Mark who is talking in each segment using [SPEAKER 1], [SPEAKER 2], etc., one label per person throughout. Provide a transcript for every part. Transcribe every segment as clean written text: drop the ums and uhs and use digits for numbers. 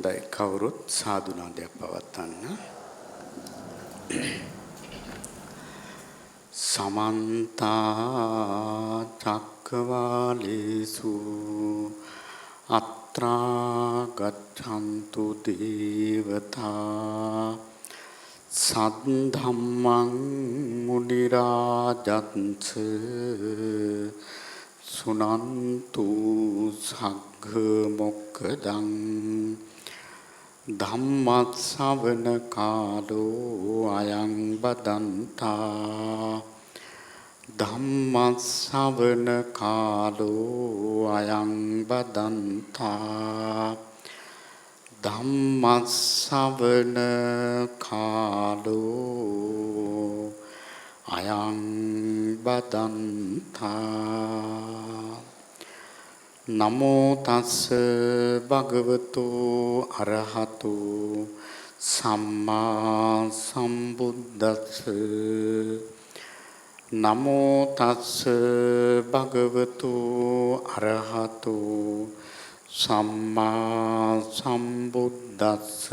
[SPEAKER 1] හොඳයි කවුරුත් සාදු නාදයක් පවත්වන්න. සමන්ත චක්කවාලේසු අත්‍රා ගච්ඡන්තු දේවතා සද්ධම්මං මුනි රාජත්ස සුනන්තු සග්ග මොක්ඛදං ධම්මස්සවන කාලෝ අයං බදන්තා ධම්මස්සවන කාලෝ අයං බදන්තා ධම්මස්සවන කාලෝ අයං බදන්තා නමෝ තස්ස භගවතු අරහතු සම්මා සම්බුද්දස්ස නමෝ තස්ස භගවතු අරහතු සම්මා සම්බුද්දස්ස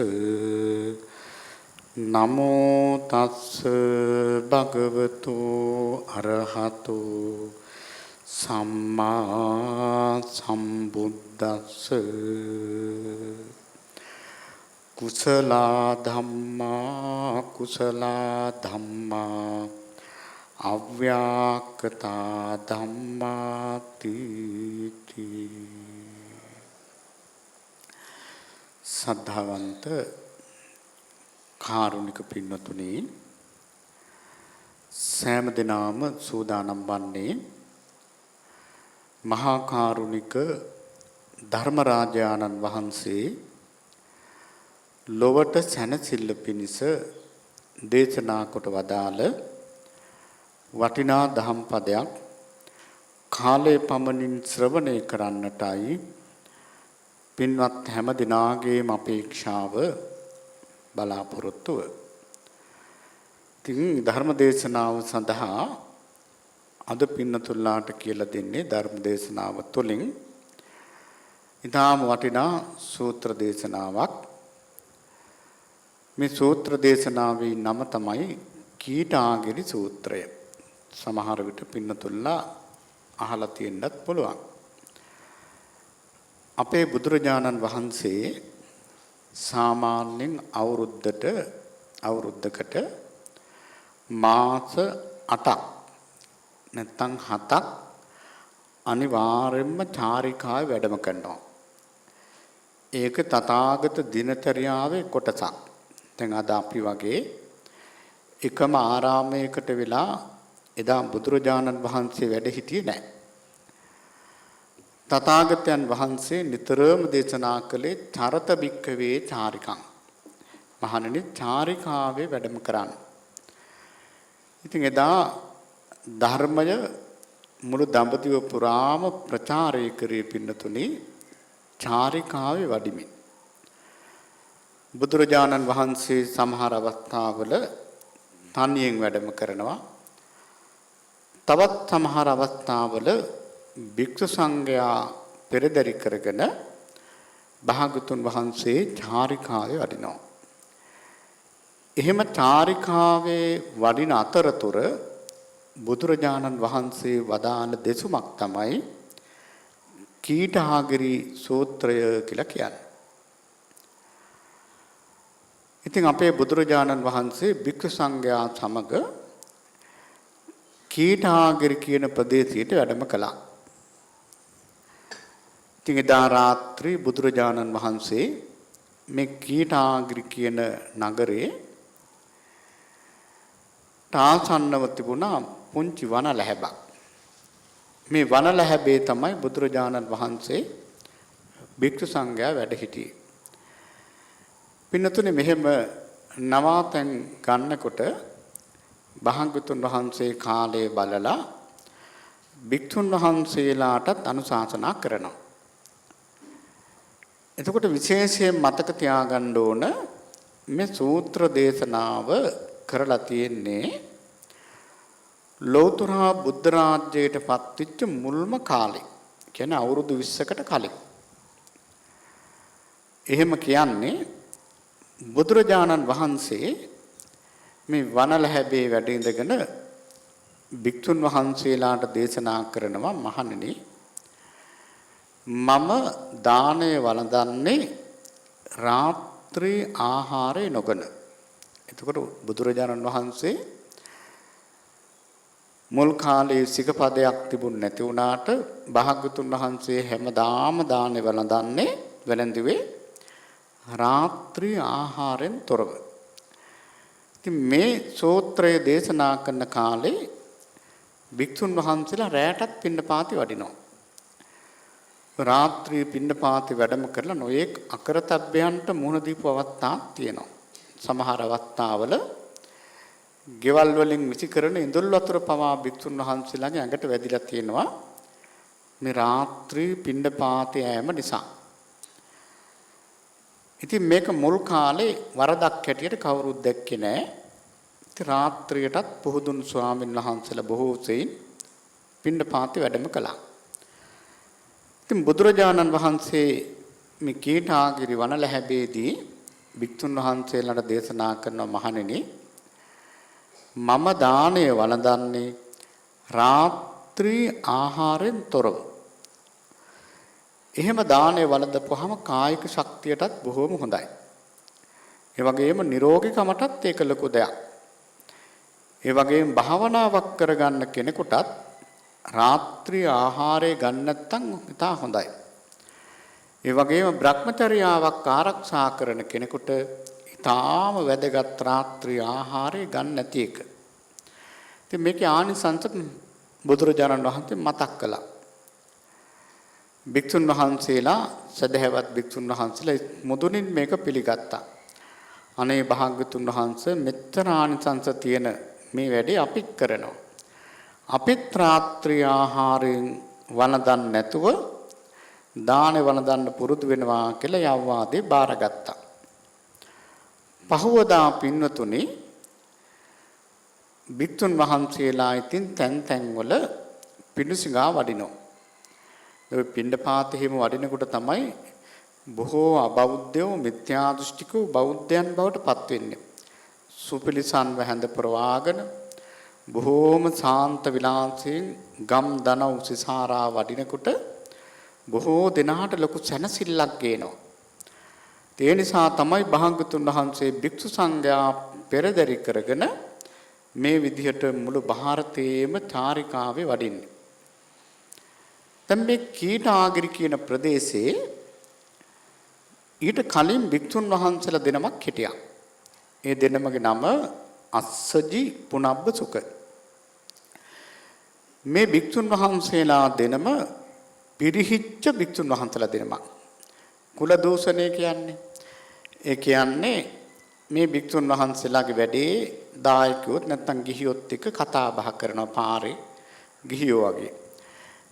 [SPEAKER 1] නමෝ තස්ස භගවතු අරහතු සම්මා සම්බුද්දස්ස කුසල ධම්මා අව්‍යාකතා ධම්මාති සද්ධාවන්ත කාරුණික පින්වතුනි සෑම දිනම සූදානම් වන්නේ මහා කාරුණික ධර්මරාජානන් වහන්සේ ලොවට සැනසෙල්ල පිණිස දේශනා කොට වදාළ වටිනා දහම් පදයක් කාලේ පමණින් ශ්‍රවණය කරන්නටයි පින්වත් හැම දිනාගේම අපේක්ෂාව බලාපොරොත්තුව. ඉතින් ධර්ම දේශනාව සඳහා අද පින්නතුල්ලාට කියලා දෙන්නේ ධර්ම දේශනාව තුළින් ඊටාම වටිනා සූත්‍ර දේශනාවක්. මේ සූත්‍ර දේශනාවේ නම තමයි කීටාගිරි සූත්‍රය. සමහර විට පින්නතුල්ලා අහලා තියෙන්නත් පුළුවන්. අපේ බුදුරජාණන් වහන්සේ සාමාන්‍යයෙන් අවුරුද්දකට මාස 8ක් නැත්නම් 7ක් අනිවාර්යයෙන්ම චාරිකාවේ වැඩම කරනවා. ඒක තථාගත දිනචර්යාවේ කොටසක්. දැන් අද අපි වගේ එකම ආරාමයකට වෙලා එදා බුදුරජාණන් වහන්සේ වැඩ හිටියේ නැහැ. තථාගතයන් වහන්සේ නිතරම දේශනා කළේ චරත භික්ඛවේ චාරිකං. මහණෙනි චාරිකාවේ වැඩම කරන්න. ඉතින් එදා ධර්මය මුළු දඹදිව පුරාම ප්‍රචාරය කරේ පින්නතුනි චාරිකාවේ වඩිමින්. බුදුරජාණන් වහන්සේ සමහර අවස්ථාවල තනියෙන් වැඩම කරනවා. තවත් සමහර අවස්ථාවල භික්ෂු සංඝයා පෙරදරි කරගෙන භාගතුන් වහන්සේ චාරිකාවේ වඩිනවා. එහෙම චාරිකාවේ වඩින අතරතුර බුදුරජාණන් වහන්සේ වදාළ දෙසුමක් තමයි කීටාගිරි සූත්‍රය කියලා කියන්නේ. ඉතින් අපේ බුදුරජාණන් වහන්සේ භික්ෂු සංඝයා සමග කීටාගිරි කියන ප්‍රදේශයට වැඩම කළා. ඉතින් එදා රාත්‍රී බුදුරජාණන් වහන්සේ මේ කීටාගිරි කියන නගරේ තාසන්නව තිබුණා පුංචි වන ලැබක්. මේ වන ලැබේ තමයි බුදුරජාණන් වහන්සේ භික්ෂු සංඝයා වැඩ සිටියේ. පින්නතුනේ මෙහෙම නවාතැන් ගන්නකොට භාග්‍යවතුන් වහන්සේ කාලය බලලා භික්ෂුන් වහන්සේලාටත් අනුශාසනා කරනවා. එතකොට විශේෂයෙන් මතක තියාගන්න ඕන මේ සූත්‍ර දේශනාව කරලා තියෙන්නේ ලෞතර බුද්ධ රාජ්‍යයට පත්වෙච්ච මුල්ම කාලේ. කියන්නේ අවුරුදු 20කට කලින්. එහෙම කියන්නේ බුදුරජාණන් වහන්සේ මේ වනලැහැබේ වැඩ ඉඳගෙන භික්ෂුන් වහන්සේලාට දේශනා කරනවා මහණෙනි මම දානය වළඳන්නේ රාත්‍රී ආහාරය නොගෙන. එතකොට බුදුරජාණන් වහන්සේ මුල් කාලේ සිකපදයක් තිබුණ නැති වුණාට භාග්‍යතුන් වහන්සේ හැමදාම දානය වැළඳුවේ රාත්‍රී ආහාරයෙන් තොරව. ඉතින් මේ සූත්‍රය දේශනා කරන කාලේ භික්ෂුන් වහන්සේලා රැයටත් පින්නපාති වඩිනවා. රාත්‍රී පින්නපාති වැඩම කරලා නොයෙක් අකරතැබ්බයන්ට මුහුණ දීපු අවස්ථාවක් තියෙනවා. සමහර අවස්ථාවල ගෙවල් වලින් විසි කරන ඉඳුල් වතුර පවා භික්ෂුන් වහන්සේලාගේ ඇඟට වැදිලා තියෙනවා මේ රාත්‍රී පින්නපාතේ යෑම නිසා. ඉතින් මේක මුල් කාලේ වරදක් හැටියට කවුරුත් දැක්කේ නැහැ. ඉතින් රාත්‍රියටත් පුහුදුන් ස්වාමීන් වහන්සේලා බොහෝ සෙයින් පින්නපාතේ වැඩම කළා. ඉතින් බුදුරජාණන් වහන්සේ මේ කීටාගිරි වනලැහැබේදී භික්ෂුන් වහන්සේලාට දේශනා කරන මහණෙනි මම දානය වළඳන්නේ රාත්‍රී ආහාරයෙන් තොරව. එහෙම දානය වළඳපුවාම කායික ශක්තියටත් බොහෝම හොඳයි. ඒ වගේම නිරෝගීකමටත් ඒක ලොකු දෙයක්. ඒ වගේම භාවනාවක් කරගන්න කෙනෙකුටත් රාත්‍රී ආහාරය ගන්න නැත්නම් ඉතා හොඳයි. ඒ වගේම භ්‍රමචර්යාවක් ආරක්ෂා කරන කෙනෙකුට ඉතාම වැදගත් රාත්‍රී ආහාරය ගන්න නැති එක. ඉතින් මේකේ ආනිසංස බුදුරජාණන් වහන්සේ මතක් කළා. භික්ෂුන් වහන්සේලා සදහැවත් භික්ෂුන් වහන්සේලා මුදුනින් මේක පිළිගත්තා. අනේ භාග්‍යතුන් වහන්සේ මෙතර ආනිසංස තියෙන මේ වැඩේ අපිත් කරනවා. අපිත් රාත්‍රී ආහාරයෙන් වළඳන්නේ නැතුව දානේ වළඳන්න පුරුදු වෙනවා කියලා යවවාදී බාරගත්තා. පහවදා පින්වතුනි භික්ෂුන් වහන්සේලා ඉතින් තැන් වල පිඬුසිඟා වඩිනවා. ඒ පිණ්ඩපාත හිම වඩිනකොට තමයි බොහෝ අබෞද්ධයෝ මිත්‍යා දෘෂ්ටිකෝ බෞද්ධයන් බවට පත් වෙන්නේ. සුපිලිසන්ව හැඳ ප්‍රවාගෙන බොහෝම ශාන්ත විලාසයෙන් ගම් දනව් සිසාරා වඩිනකොට බොහෝ දෙනාට ලොකු සැනසෙල්ලක් ගේනවා. ඒ නිසා තමයි භාග්‍යතුන් වහන්සේ භික්ෂු සංඝයා පෙරදරි කරගෙන මේ විදිහට මුළු ಭಾರತයේම චාරිකාවේ වඩින්නේ. දැන් මේ කීටාගිරි කියන ප්‍රදේශයේ ඊට කලින් භික්ෂුන් වහන්සේලා දෙනමක් හිටියා. ඒ දෙනමගේ නම අස්සජි පුනබ්බ සුක. මේ භික්ෂුන් වහන්සේලා දෙනම පිරිහිච්ච භික්ෂුන් වහන්සේලා දෙනමක්. කුල දූෂණය කියන්නේ ඒ කියන්නේ මේ භික්ෂුන් වහන්සේලාගේ වැඩේ දායකයොත් නැත්නම් ගිහියොත් එක්ක කතා බහ කරනවා පාරේ ගිහියෝ වගේ.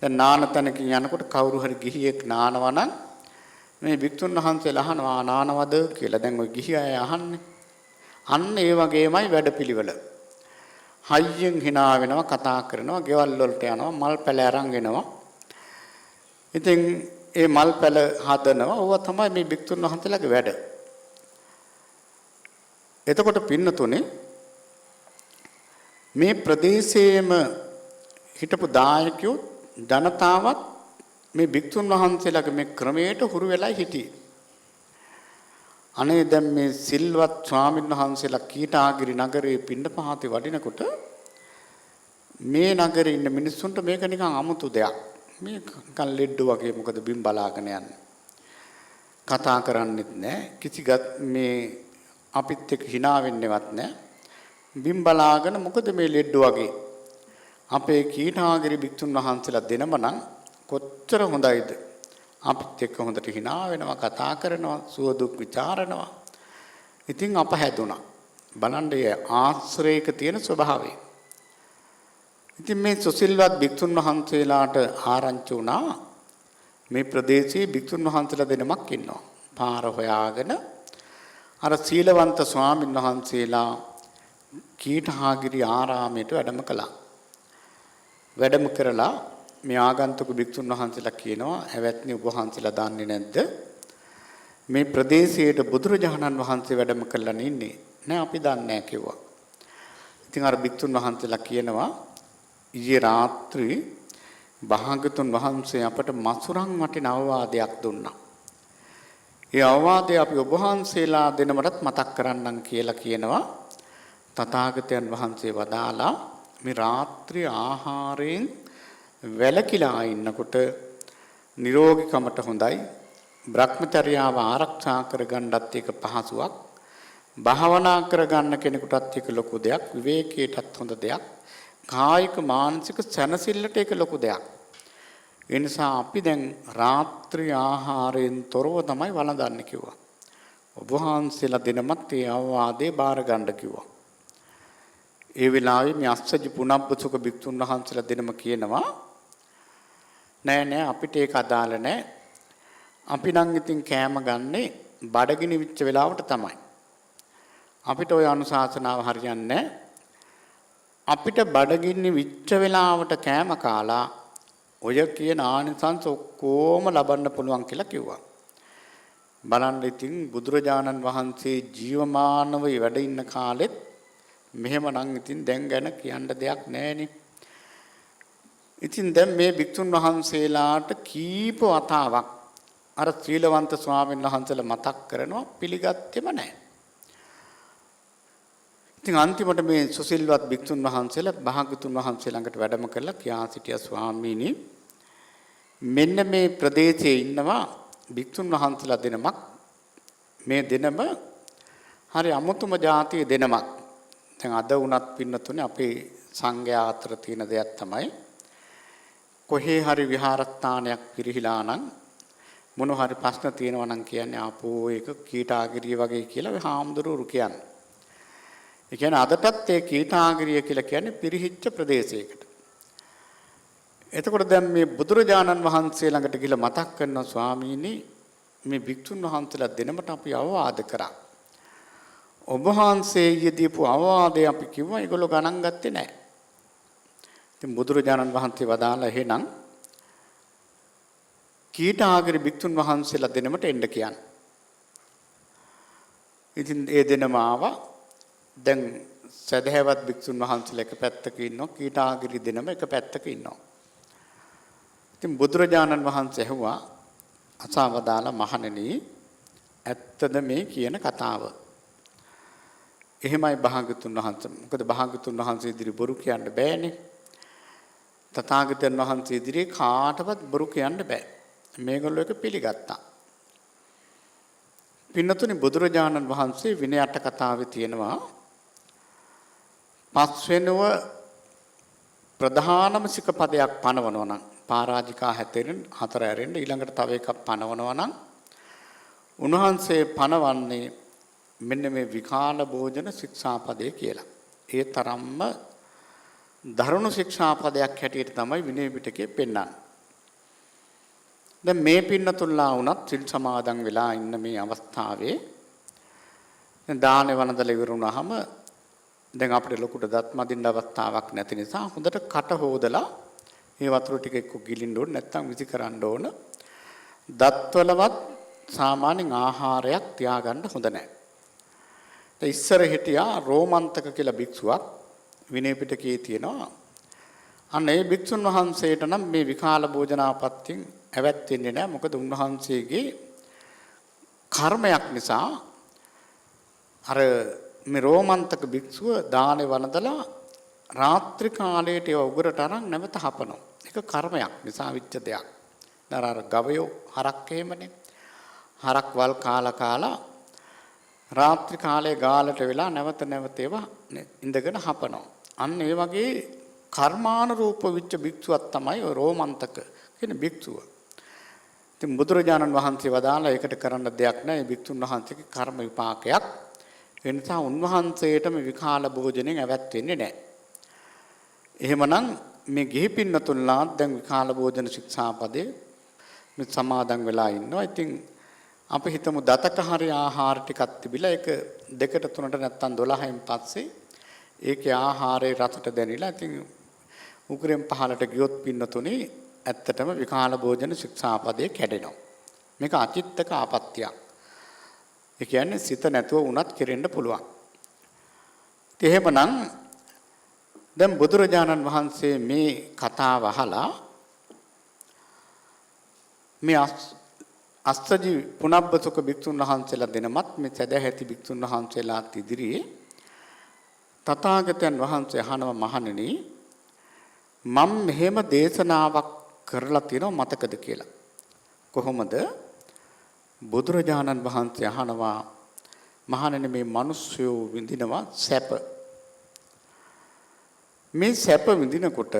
[SPEAKER 1] දැන් නානතනකින් යනකොට කවුරු හරි ගිහියෙක් නානවා නම් මේ භික්ෂුන් වහන්සේලා අහනවා නානවද කියලා. දැන් ওই ගිහි අය අහන්නේ. අන්න ඒ වගේමයි වැඩපිළිවෙල. හයියෙන් hina වෙනවා කතා කරනවා ගෙවල් වලට යනවා මල් පැල අරන් එනවා. ඉතින් ඒ මල් පැල හදනවා. ඕවා තමයි මේ භික්ෂුන් වහන්සේලාගේ වැඩ. එතකොට පින්නතුනේ මේ ප්‍රදේශයේම හිටපු දායකයෝ ජනතාවත් මේ භික්ෂුන් වහන්සේලාගේ මේ ක්‍රමයට හුරු වෙලා හිටියේ. අනේ දැන් මේ සිල්වත් ස්වාමීන් වහන්සේලා කීටාගිරි නගරයේ පිණ්ඩපාතේ වඩිනකොට මේ නගරේ ඉන්න මිනිස්සුන්ට මේක නිකන් අමුතු දෙයක්. මේ නිකන් ලෙඩ වගේ මොකද බිම් බලාගෙන යන්නේ. කතා කරන්නෙත් නැහැ. කිසිගත් මේ අපිත් එක්ක hina වෙන්නේවත් නැහැ. බිම් බලාගෙන මොකද මේ ලෙඩ වගේ. අපේ කීටාගිරි භික්ෂුන් වහන්සේලා දෙනම නම් කොච්චර හොඳයිද. අපිත් එක්ක හොඳට hina වෙනවා කතා කරනවා සුව දුක් ਵਿਚාරනවා. ඉතින් අප හැදුනා. බලන්න ආශ්‍රයක තියෙන ස්වභාවය. ඉතින් මේ සුසිල්වත් භික්ෂුන් වහන්සේලාට ආරංචි වුණා මේ ප්‍රදේශයේ භික්ෂුන් වහන්සේලා දෙනමක් ඉන්නවා. පාර හොයාගෙන අර සීලවන්ත ස්වාමීන් වහන්සේලා කීටාගිරි ආරාමයට වැඩම කළා. වැඩම කරලා මේ ආගන්තුක භික්ෂුන් වහන්සේලා කියනවා "හැවැත්නි ඔබ වහන්සේලා දන්නේ නැද්ද? මේ ප්‍රදේශයේ බුදුරජාණන් වහන්සේ වැඩම කළා ඉන්නේ. නෑ අපි දන්නේ නැහැ කිව්වා. ඉතින් අර භික්ෂුන් වහන්සේලා කියනවා ඊයේ රාත්‍රී භාගතුන් වහන්සේ අපට මසුරන් වටින අවවාදයක් දුන්නා. ඒ අවවාදය අපි ඔබ වහන්සේලා දෙනමටත් මතක් කරන්නම් කියලා කියනවා. තථාගතයන් වහන්සේ වදාලා මේ රාත්‍රී ආහාරයෙන් වැළකීලා ඉන්නකොට නිරෝගීකමට හොඳයි. භ්‍රමචර්යාව ආරක්ෂා කරගන්නත් එක පහසුවක්. භාවනා කරගන්න කෙනෙකුටත් එක ලොකු දෙයක්. විවේකයටත් හොඳ දෙයක්. කායික මානසික සැනසෙල්ලට එක ලොකු දෙයක්. ඒ නිසා අපි දැන් රාත්‍රී ආහාරයෙන් තොරව තමයි වළඳන්නේ කිව්වා. ඔබ වහන්සේලා දෙනමත් ඒ අවවාදේ බාර ගන්න කිව්වා. ඒ වෙලාවේ මේ අස්සජි පුනබ්බසුක භික්ෂුන් වහන්සේලා දෙනම කියනවා නෑ අපිට ඒක අදාළ නෑ. අපි නම් ඉතින් කෑම ගන්නේ බඩගිනි විච්ච වෙලාවට තමයි. අපිට ওই අනුශාසනාව හරියන්නේ නෑ. අපිට බඩගිනි විච්ච වෙලාවට කෑම කාලා ඔය කියන ආනිසංස ඔක්කොම ලබන්න පුළුවන් කියලා කිව්වා. බලන්න ඉතින් බුදුරජාණන් වහන්සේ ජීවමානව වැඩ ඉන්න කාලෙත් මෙහෙමනම් ඉතින් දැන් ගැන කියන්න දෙයක් නැහැනේ. ඉතින් දැන් මේ භික්ෂුන් වහන්සේලාට කීප වතාවක් අර සීලවන්ත ස්වාමීන් වහන්සේලා මතක් කරනවා පිළිගත්තෙම නැහැ. ඉතින් අන්තිමට මේ සුසිල්වත් භික්ෂුන් වහන්සේලා භාගතුන් වහන්සේ ළඟට වැඩම කරලා කියා සිටියා ස්වාමීනි මෙන්න මේ ප්‍රදේශයේ ඉන්නවා භික්ෂුන් වහන්සේලා දෙනමක් මේ දෙනම හරි අමුතුම જાතිය දෙනමක්. දැන් අද වුණත් පින්නතුනේ අපේ සංඝයා අතර තියෙන දෙයක් තමයි කොහේ හරි විහාරස්ථානයක් පිරිහිලා නම් මොන හරි ප්‍රශ්න තියෙනවා නම් කියන්නේ ආපෝ ඒක කීටාගිරිය වගේ කියලා හාමුදුරුවෝ කියන්නේ. ඒ කියන්නේ අදටත් ඒ කීටාගිරිය කියලා කියන්නේ පිරිහිච්ච ප්‍රදේශයකට. එතකොට දැන් මේ බුදුරජාණන් වහන්සේ ළඟට ගිහලා මතක් කරනවා ස්වාමීනි මේ භික්ෂුන් වහන්සේලා දෙනමට අපි අවවාද කරා. ඔබ වහන්සේ යෙදීපු අවවාදය අපි කිව්වා ඒගොල්ලෝ ගණන් ගත්තේ නැහැ. ඉතින් බුදුරජාණන් වහන්සේ වදාලා එහෙනම් කීටාගිරි භික්ෂුන් වහන්සේලා දෙනමට එන්න කියන්නේ. ඉතින් ඒ දෙනම ආවා. දැන් සදහැවත් භික්ෂුන් වහන්සේලා එක පැත්තක ඉන්නවා කීටාගිරි දෙනම එක පැත්තක ඉන්නවා. ඉතින් බුදුරජාණන් වහන්සේ ඇහුවා අසවදාලා මහණෙනි ඇත්තද මේ කියන කතාව? එහෙමයි භාගතුන් වහන්සේ. මොකද භාගතුන් වහන්සේ ඉදිරි බොරු කියන්න බෑනේ. තථාගතයන් වහන්සේ ඉදිරියේ කාටවත් බොරු කියන්න බෑ. මේගොල්ලෝ එක පිළිගත්තා. පින්නතුනි බුදුරජාණන් වහන්සේ විනය අට කතාවේ තියෙනවා පස්වෙනුව ප්‍රධානම සිකපදයක් පනවනවා නම් පරාජිකා හැතෙරින් හතර ඇරෙන්න ඊළඟට තව එකක් පනවනවා නම් උන්වහන්සේ පනවන්නේ මෙන්න මේ විකාල භෝජන ශික්ෂාපදය කියලා. ඒ තරම්ම දරුණු ශික්ෂාපදයක් හැටියට තමයි විනය පිටකේ පෙන්වන්නේ. දැන් මේ පින්නතුල්ලා වුණත් සිල් සමාදන් වෙලා ඉන්න මේ අවස්ථාවේ දැන් දානේ වන්දලා ඉවරුනහම දැන් අපිට ලොකුට දත් මදින්න අවස්ථාවක් නැති නිසා හොඳට කට හොදලා මේ වතුර ටික එක්ක ගිලින්න ඕන නැත්නම් විසි කරන්න ඕන. දත්වලවත් සාමාන්‍යයෙන් ආහාරයක් තියාගන්න හොඳ නැහැ. දැන් ඉස්සර හිටියා රෝමන්තක කියලා භික්ෂුවක් විනය පිටකයේ තියෙනවා. අන්න ඒ භික්ෂුන් වහන්සේට නම් මේ විකාල භෝජනාපත්තියෙන් ඇවැත් වෙන්නේ නැහැ. මොකද උන්වහන්සේගේ කර්මයක් නිසා අර මේ රෝමන්තක භික්ෂුව දානේ වන්දලා රාත්‍රී කාලයට ඒව උගරට අරන් නැවත හපනවා. ඒක කර්මයක් නිසා විච්ච දෙයක්. අර ගවයෝ හරක් එහෙමනේ. හරක් වල් කාලා රාත්‍රී කාලයේ ගාලට වෙලා නැවත ඒවා ඉඳගෙන හපනවා. අන්න ඒ වගේ කර්මානුරූප විච්ච භික්ෂුවක් තමයි ඔය රෝමන්තක කියන භික්ෂුව. ඉතින් බුදුරජාණන් වහන්සේ වදාලා ඒකට කරන්න දෙයක් නැහැ. මේ භික්ෂුන් වහන්සේගේ කර්ම විපාකයක්. ඒ නිසා උන්වහන්සේටම විකාල භෝජනෙන් ඇවැත් වෙන්නේ නැහැ. එහෙමනම් මේ ගිහි පින්නතුන්ලා දැන් විකාල භෝජන ශික්ෂාපදේ මේ සමාදන් වෙලා ඉන්නවා. ඉතින් අපි හිතමු දතට හරි ආහාර ටිකක් තිබිලා ඒක 2ට 3ට නැත්තම් 12න් පස්සේ ඒකේ ආහාරයේ රසට දැනිලා ඉතින් උගරෙන් පහලට ගියොත් පින්නතුනේ ඇත්තටම විකාල භෝජන ශික්ෂාපදේ කැඩෙනවා. මේක අචිත්තක ආපත්‍යක්. ඒ කියන්නේ සිත නැතුව වුණත් කෙරෙන්න පුළුවන්. එහෙමනම් දැන් බුදුරජාණන් වහන්සේ මේ කතාව අහලා මේ අස්සජි පුනබ්බසුක භික්ෂුන් වහන්සේලා දෙනමත් මේ සදැහැති භික්ෂුන් වහන්සේලාත් ඉදිරියේ තථාගතයන් වහන්සේ අහනවා මහණෙනි මම මෙහෙම දේශනාවක් කරලා තියෙනව මතකද කියලා. කොහොමද? බුදුරජාණන් වහන්සේ අහනවා මහණෙනි මේ මිනිස්සු විඳිනවා සැප. මේ සැප විඳිනකොට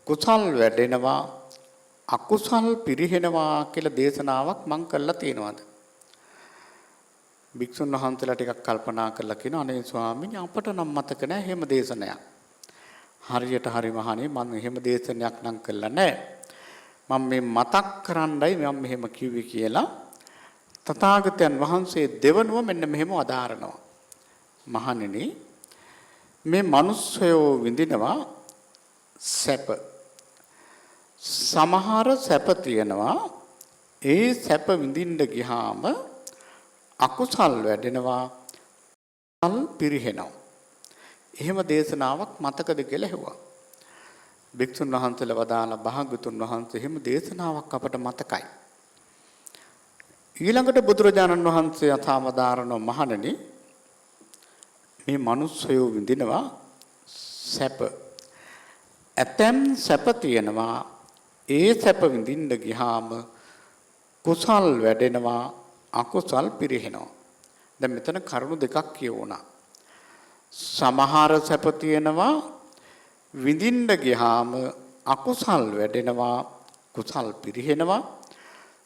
[SPEAKER 1] කුසල් වැඩෙනවා අකුසල් පිරිහෙනවා කියලා දේශනාවක් මං කළා තියෙනවද? භික්ෂුන් වහන්සේලා ටිකක් කල්පනා කරලා කියනවා අනේ ස්වාමීනි අපට නම් මතක නැහැ එහෙම දේශනයක්. හරියට හරි මහණේ මම එහෙම දේශනයක් නම් කළා නැහැ. මම මේ මතක් කරන්නයි මම මෙහෙම කිව්වේ කියලා තථාගතයන් වහන්සේ දෙවනුව මෙන්න මෙහෙම වදාරනවා. මහණෙනි මේ මිනිස්සයෝ විඳිනවා සැප. සමහර සැප තියෙනවා ඒ සැප විඳින්න ගියාම අකුසල් වැඩෙනවා අල් පිරිහෙනවා. එහෙම දේශනාවක් මතකද කියලා ඇහුවා. භික්ෂුන් වහන්සේලා වදාලා භාග්‍යතුන් වහන්සේ එහෙම දේශනාවක් අපට මතකයි. ඊළඟට බුදුරජාණන් වහන්සේ අථාමදාරණ මහණෙනි මේ මිනිස්සයෝ විඳිනවා සැප. ඇතැම් සැප තියෙනවා ඒ සැප විඳින්න ගියාම කුසල් වැඩෙනවා අකුසල් පිරිහෙනවා. දැන් මෙතන කරුණු දෙකක් කියවුණා. සමහර සැප තියෙනවා විඳින්න ගියාම අකුසල් වැඩෙනවා කුසල් පිරිහෙනවා.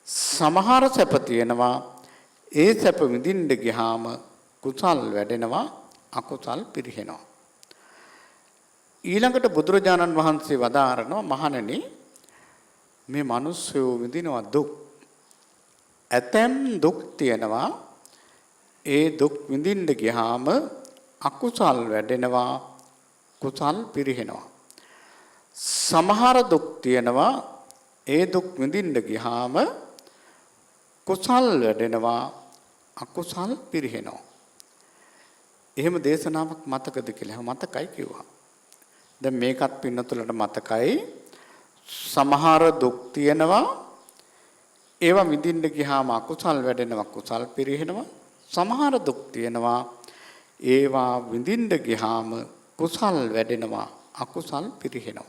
[SPEAKER 1] සමහර සැප තියෙනවා ඒ සැප විඳින්න ගියාම කුසල් වැඩෙනවා අකුසල් පිරිහෙනවා. ඊළඟට බුදුරජාණන් වහන්සේ වදාරනවා මහණෙනි මේ මිනිස්සු විඳිනවා දුක්. ඇතැම් දුක් තියෙනවා ඒ දුක් විඳින්න ගියාම අකුසල් වැඩෙනවා කුසල් පිරිහෙනවා. සමහර දුක් තියෙනවා ඒ දුක් විඳින්න ගියාම කුසල් වැඩෙනවා අකුසල් පිරිහෙනවා. එහෙම දේශනාවක් මතකද කියලා මතකයි කිව්වා. දැන් මේකත් පින්නතුලට මතකයි. සමහර දුක් තියෙනවා ඒවා විඳින්න ගියාම අකුසල් වැඩෙනවා කුසල් පිරිහෙනවා. සමහර දුක් තියෙනවා ඒවා විඳින්න ගියාම කුසල් වැඩෙනවා අකුසල් පිරිහෙනවා.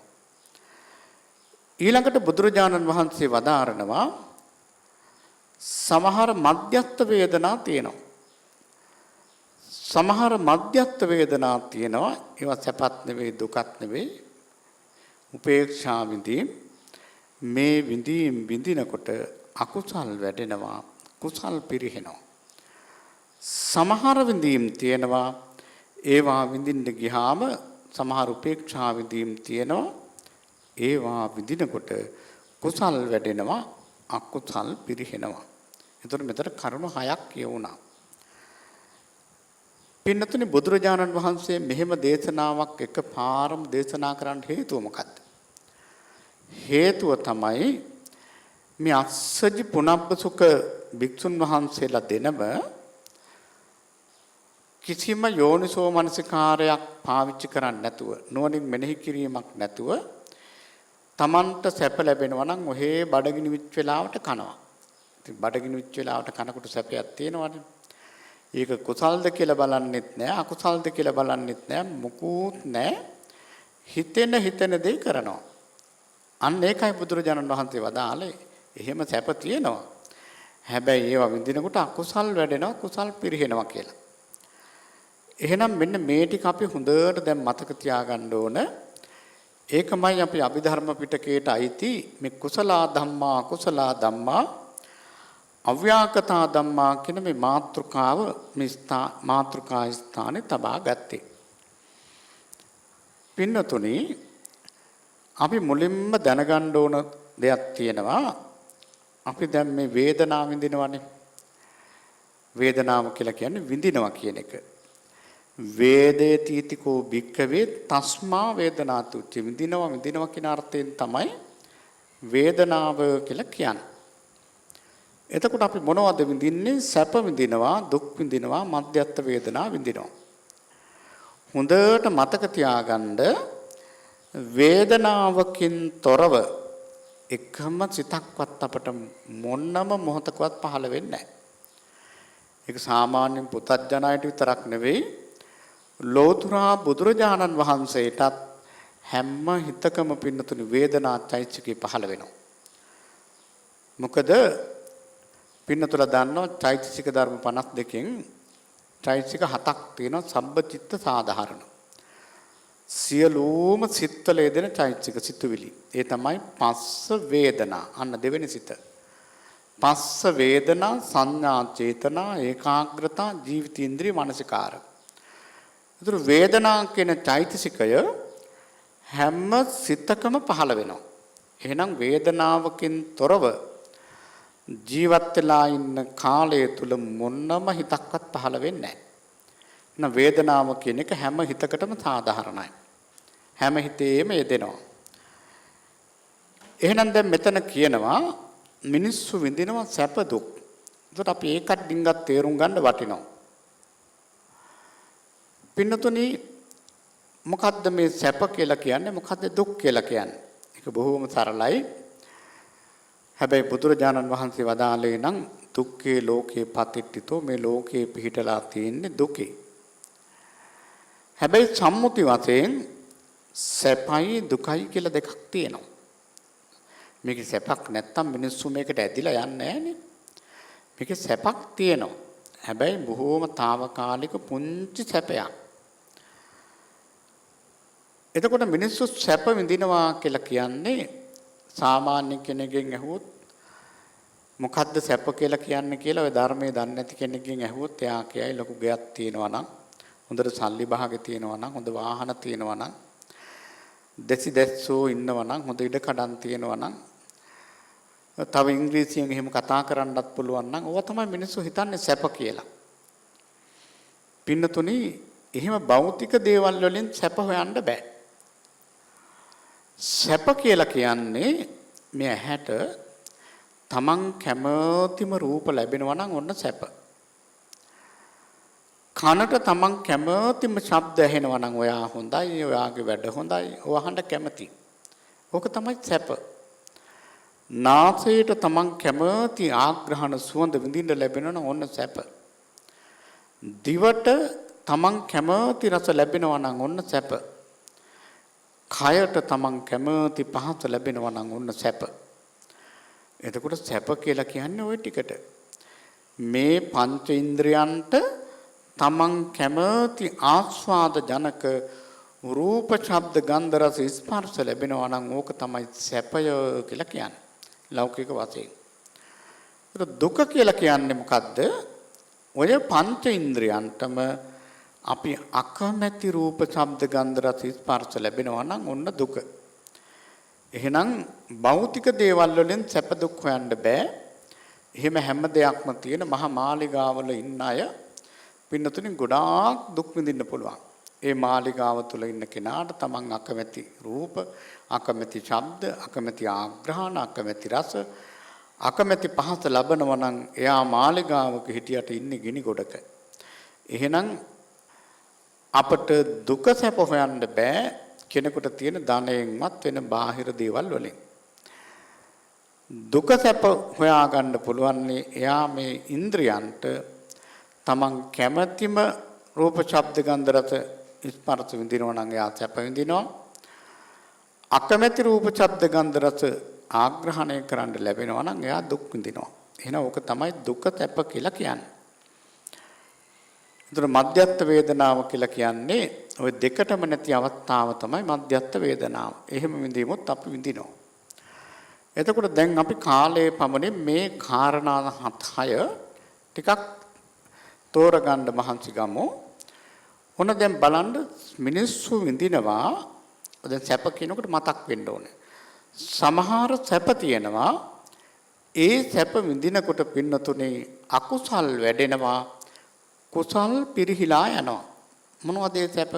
[SPEAKER 1] ඊළඟට බුදුරජාණන් වහන්සේ වදාරනවා සමහර මධ්‍යස්ථ වේදනා තියෙනවා. සමහර මධ්‍යස්ථ වේදනා තියෙනවා ඒවා සැපත් නෙවෙයි දුකත් නෙවෙයි උපේක්ෂා විඳීම්. මේ විඳීම් විඳිනකොට අකුසල් වැඩෙනවා කුසල් පිරිහෙනවා. සමහර විඳීම් තියෙනවා ඒවා විඳින්න ගියාම සමහර උපේක්ෂා විඳීම් තියෙනවා ඒවා විඳිනකොට කුසල් වැඩෙනවා අකුසල් පිරිහෙනවා. එතකොට මෙතන කරුණු 6ක් කියවුණා. පින්නතුනි බුදුරජාණන් වහන්සේ මෙහෙම දේශනාවක් එකපාරම දේශනා කරන්න හේතුව මොකක්ද? හේතුව තමයි මේ අස්සජි පුනබ්බසුක භික්ෂුන් වහන්සේලා දෙනම කිසිම යෝනිසෝ මනසිකාරයක් පාවිච්චි කරන්නේ නැතුව නුවණින් මෙනෙහි කිරීමක් නැතුව තමන්ට සැප ලැබෙනවා නම් ඔහේ බඩගිනි විච් වෙලාවට කනවා. ඉතින් බඩගිනි විච් වෙලාවට කනකොට සැපයක් තියෙනවනේ. ඒක කුසල්ද කියලා බලන්නෙත් නැහැ අකුසල්ද කියලා බලන්නෙත් නැහැ මොකුත් නැහැ. හිතෙන දේ කරනවා. අන්න ඒකයි බුදුරජාණන් වහන්සේ වදාළේ. එහෙම සැප තියෙනවා. හැබැයි ඒවා විඳිනකොට අකුසල් වැඩෙනවා කුසල් පිරිහෙනවා කියලා. එහෙනම් මෙන්න මේ ටික අපි හොඳට දැන් මතක තියාගන්න ඕන. ඒකමයි අපි අභිධර්ම පිටකයට අයිති මේ කුසලා ධම්මා අකුසලා ධම්මා අව්‍යාකතා ධම්මා කියන මේ මාතෘකාව මාතෘකා ස්ථානේ තබා ගත්තේ. පින්නතුනි අපි මුලින්ම දැනගන්න ඕන දෙයක් තියෙනවා. අපි දැන් මේ වේදනාව විඳිනවනේ. වේදනාව කියලා කියන්නේ විඳිනවා කියන එක. වේදේ තීතිකෝ භික්ඛවේ තස්මා වේදනාතුච්ච විඳිනවා කියන අර්ථයෙන් තමයි වේදනාව කියලා කියන්නේ. එතකොට අපි මොනවද විඳින්නේ? සැප විඳිනවා, දුක් විඳිනවා, මධ්‍යස්ථ වේදනා විඳිනවා. හොඳට මතක තියාගන්න වේදනාවකින් තොරව එකම සිතක්වත් අපට මොන්නම මොහොතකවත් පහළ වෙන්නේ නැහැ. ඒක සාමාන්‍යයෙන් පුතත්ජනයට විතරක් නෙවෙයි ලෝතුරා බුදුරජාණන් වහන්සේටත් හැම හිතකම පින්නතුනි වේදනා චෛතසිකේ පහළ වෙනවා. මොකද පින්නතුලා දන්නවා චෛතසික ධර්ම 52කින් චෛතසික 7ක් තියෙනවා සම්බචිත්ත සාධාරණ. සියලුම සිත්වල යෙදෙන චෛතසික සිතුවිලි. ඒ තමයි පස්ස වේදනා. අන්න දෙවෙනි සිත. පස්ස වේදනා සංඥා චේතනා ඒකාග්‍රතා ජීවිතේන්ද්‍රිය මානසිකාර. ඒතර වේදනා කියන චෛතසිකය හැම සිතකම පහළ වෙනවා. එහෙනම් වේදනාවකින් තොරව ජීවත් වෙලා ඉන්න කාලය තුල මොනම හිතක්වත් පහළ වෙන්නේ නැහැ. එහෙනම් වේදනාව කියන එක හැම හිතකටම සාධාරණයි. හැම හිතේම යෙදෙනවා. එහෙනම් දැන් මෙතන කියනවා මිනිස්සු විඳිනවා සැප දුක්. ඒකට අපි ඒකත් ඩිංගක් තේරුම් ගන්න වටිනවා. පින්නතුනි මොකද්ද මේ සැප කියලා කියන්නේ? මොකද්ද දුක් කියලා කියන්නේ? ඒක බොහොම සරලයි. හැබැයි බුදුරජාණන් වහන්සේ වදාළේ නම් දුක්ඛේ ලෝකේ පතිට්ඨිතෝ මේ ලෝකේ පිහිටලා තියෙන්නේ දුකේ. හැබැයි සම්මුති වශයෙන් සැපයි දුකයි කියලා දෙකක් තියෙනවා. මේක සැපක් නැත්තම් මිනිස්සු මේකට ඇදිලා යන්නේ නැහනේ. මේක සැපක් තියෙනවා. හැබැයි බොහෝම తాවකාලික පුංචි සැපයක්. එතකොට මිනිස්සු සැප විඳිනවා කියලා කියන්නේ සාමාන්‍ය කෙනෙක්ගෙන් ඇහුවොත් මොකද්ද සැප කියලා කියන්නේ කියලා ඔය ධර්මයේ දන්නේ නැති කෙනෙක්ගෙන් ඇහුවොත් එයා කියයි ලොකු ගයක් තියෙනවා නම් හොඳට සල්ලි භාගෙ තියෙනවා නම් හොඳ වාහන තියෙනවා නම් දෙසිදැස්සෝ ඉන්නවා නම් හොඳ ඉඩ කඩන් තියෙනවා නම් තව ඉංග්‍රීසියෙන් එහෙම කතා කරන්නත් පුළුවන් නම් ඕවා තමයි මිනිස්සු හිතන්නේ සැප කියලා. පින්නතුනි එහෙම භෞතික දේවල් වලින් සැප හොයන්න බෑ. සැප කියලා කියන්නේ මේ ඇහැට තමන් කැමතිම රූප ලැබෙනවා නම් ඔන්න සැප. කනට තමන් කැමතිම ශබ්ද ඇහෙනවා නම් ඔයා හොඳයි, ඔයාගේ වැඩ හොඳයි, ඔයාහඬ කැමති. ඕක තමයි සැප. නාසයට තමන් කැමති ආග්‍රහණ සුවඳ විඳින්න ලැබෙනවා නම් ඔන්න සැප. දිවට තමන් කැමති රස ලැබෙනවා නම් ඔන්න සැප. කයට තමන් කැමති පහස ලැබෙනවා නම් ඔන්න සැප. එතකොට සැප කියලා කියන්නේ ওই ටිකට. මේ පංච ඉන්ද්‍රයන්ට තමන් කැමති ආස්වාද ජනක රූප ශබ්ද ගන්ධ රස ස්පර්ශ ලැබෙනවා නම් ඕක තමයි සැපය කියලා කියන්නේ. ලෞකික වශයෙන්. ඒක දුක කියලා කියන්නේ මොකද්ද? ඔය පංච ඉන්ද්‍රයන්ටම අපි අකමැති රූප ශබ්ද ගන්ධ රස ස්පර්ශ ලැබෙනවා නම් ඔන්න දුක. එහෙනම් භෞතික දේවල් වලින් සැප දුක් හොයන්න බෑ. එහෙම හැම දෙයක්ම තියෙන මහා මාලිගාවල ඉන්න අය පින්නතුනි ගොඩාක් දුක් විඳින්න පුළුවන්. ඒ මාලිගාව තුල ඉන්න කෙනාට තමන් අකමැති රූප, අකමැති ශබ්ද, අකමැති ආග්‍රහණ, අකමැති රස, අකමැති පහස ලබනවා නම් එයා මාලිගාවක හිටියට ඉන්නේ ගිනි ගොඩක. එහෙනම් අපට දුක සැප හොයන්න බෑ කෙනෙකුට තියෙන ධනයෙන්වත් වෙන බාහිර දේවල් වලින්. දුක සැප හොයාගන්න පුළුවන් එයා මේ ඉන්ද්‍රියන්ට තමන් කැමැතිම රූප ශබ්ද ගන්ධ රස ස්පර්ශ විඳිනවා නම් එයා සැප විඳිනවා. අකමැති රූප ශබ්ද ගන්ධ රස ආග්‍රහණය කරන්න ලැබෙනවා නම් එයා දුක් විඳිනවා. එහෙනම් ඕක තමයි දුක සැප කියලා කියන්නේ. ඒතර මධ්‍යස්ථ වේදනාව කියලා කියන්නේ ওই දෙකටම නැති අවස්ථාව තමයි මධ්‍යස්ථ වේදනාව. එහෙම විඳීමොත් අපි විඳිනවා. එතකොට දැන් අපි කාලයේ පමණින් මේ කාරණා 6 ටිකක් තෝරගන්න මහන්සි ගමු. ඔන්න දැන් බලන්න මිනිස්සු විඳිනවා දැන් සැප කියනකොට මතක් වෙන්න ඕනේ. සමහර සැප තියෙනවා ඒ සැප විඳිනකොට පින්නතුනේ අකුසල් වැඩෙනවා කුසල් පිරිහිලා යනවා. මොනවද ඒ සැප?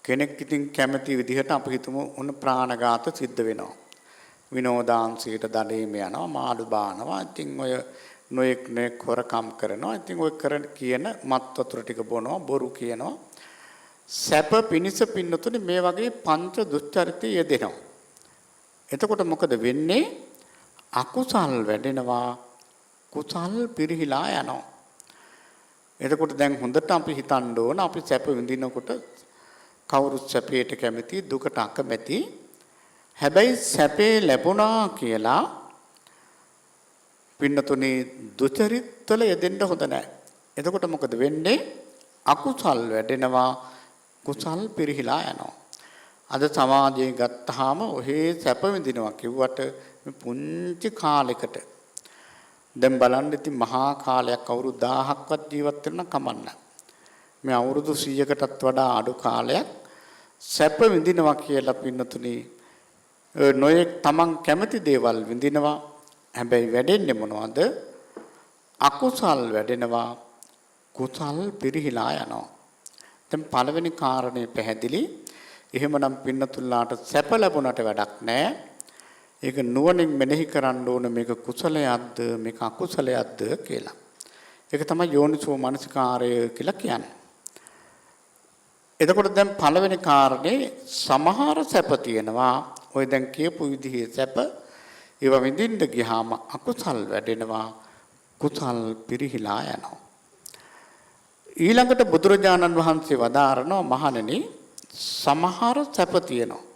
[SPEAKER 1] කෙනෙක් ඉතින් කැමති විදිහට අපි හිතමු උන් ප්‍රාණඝාත සිද්ධ වෙනවා. විනෝදාංශයට දඩේම යනවා මාළු බානවා. ඉතින් ඔය නොඑක් හොරකම් කරනවා. ඉතින් ඔය කියන මත් වතුර ටික බොනවා බොරු කියනවා. සැප පිනිස පින්නතුනේ මේ වගේ පංච දුස්චරිතය යෙදෙනවා. එතකොට මොකද වෙන්නේ? අකුසල් වැඩෙනවා කුසල් පිරිහිලා යනවා. එතකොට දැන් හොඳට අපි හිතන්න ඕන අපි සැප විඳිනකොට කවුරුත් සැපයට කැමති දුකට අකමැති. හැබැයි සැපේ ලැබුණා කියලා පින්නතුනේ දුචරිතවල යෙදෙන්න හොඳ නැහැ. එතකොට මොකද වෙන්නේ? අකුසල් වැඩෙනවා කුසල් පිරිහිලා යනවා. අද සමාජයේ ගත්තාම ඔහේ සැප විඳිනවා කිව්වට පුංචි කාලයකට දැන් බලන්න ඉතින් මහා කාලයක් අවුරුදු 1000ක්වත් ජීවත් වෙන්න කමන්න. මේ අවුරුදු 100කටත් වඩා අඩු කාලයක් සැප විඳිනවා කියලා පින්නතුනි නොයෙක් තමන් කැමති දේවල් විඳිනවා. හැබැයි වැඩෙන්නේ මොනවද? අකුසල් වැඩෙනවා කුසල් පිරිහිලා යනවා. දැන් පළවෙනි කාරණේ පැහැදිලි. එහෙමනම් පින්නතුල්ලාට සැප ලැබුණට වැඩක් නැහැ. ඒක නුවණින් මෙනෙහි කරන්න ඕන මේක කුසලයක්ද මේක අකුසලයක්ද කියලා. ඒක තමයි යෝනිසෝ මනසිකාරය කියලා කියන්නේ. එතකොට දැන් පළවෙනි කාරණේ සමහර සැප තියෙනවා. ඔය දැන් කියපු විදිහේ සැප ඒවා විඳින්න ගියාම අකුසල් වැඩෙනවා කුසල් පිරිහිලා යනවා. ඊළඟට බුදුරජාණන් වහන්සේ වදාරනවා මහණෙනි සමහර සැප තියෙනවා.